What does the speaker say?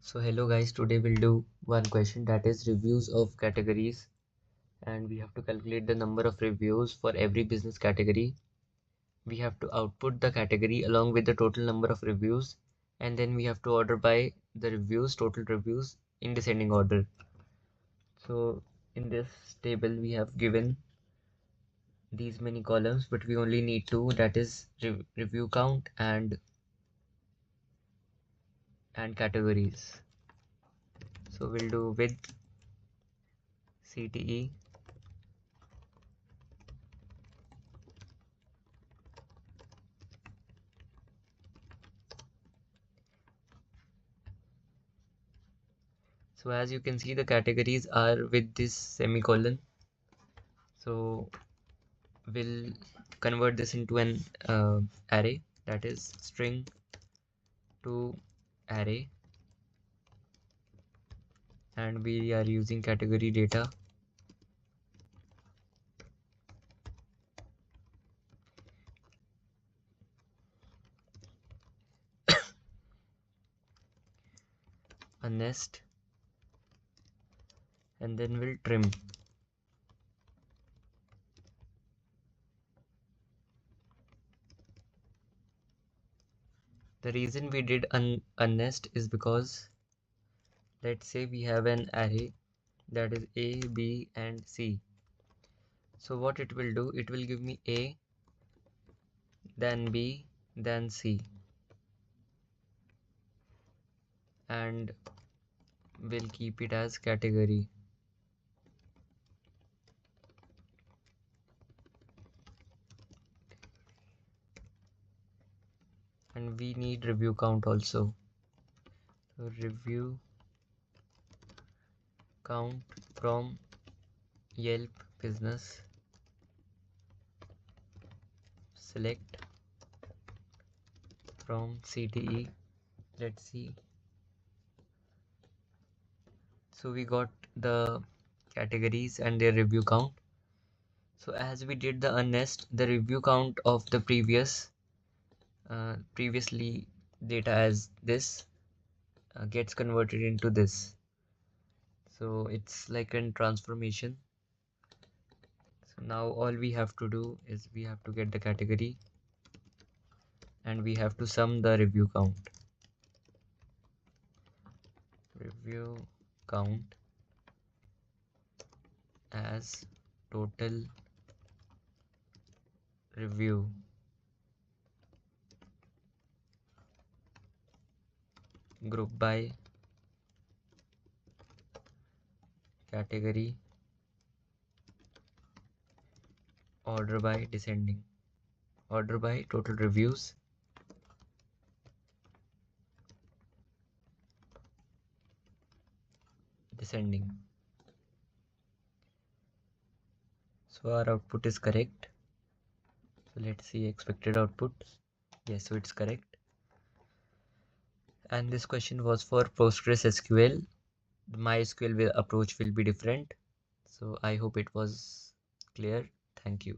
So hello guys, today we'll do one question, that is reviews of categories, and we have to calculate the number of reviews for every business category. We have to output the category along with the total number of reviews, and then we have to order by the reviews, total reviews in descending order. So in this table we have given these many columns, but we only need two, that is review count and categories. So we'll do with CTE So as you can see, the categories are with this semicolon. So we'll convert this into an array, that is string to array, and we are using category data. A nest, and then we'll trim. The reason we did a nest is because let's say we have an array that is A, B and C. So what it will do, it will give me A, then B, then C, and we'll keep it as category. And we need review count also. So review count from Yelp business, select from CTE. Let's see. So we got the categories and their review count. So as we did the unnest, the review count of the previously data as this gets converted into this. So it's like a transformation. So now all we have to do is we have to get the category and we have to sum the review count. Review count as total review group by category, order by descending, order by total reviews, descending. So our output is correct. So let's see expected output. Yes, so it's correct. And this question was for PostgresSQL. The MySQL approach will be different. So I hope it was clear. Thank you.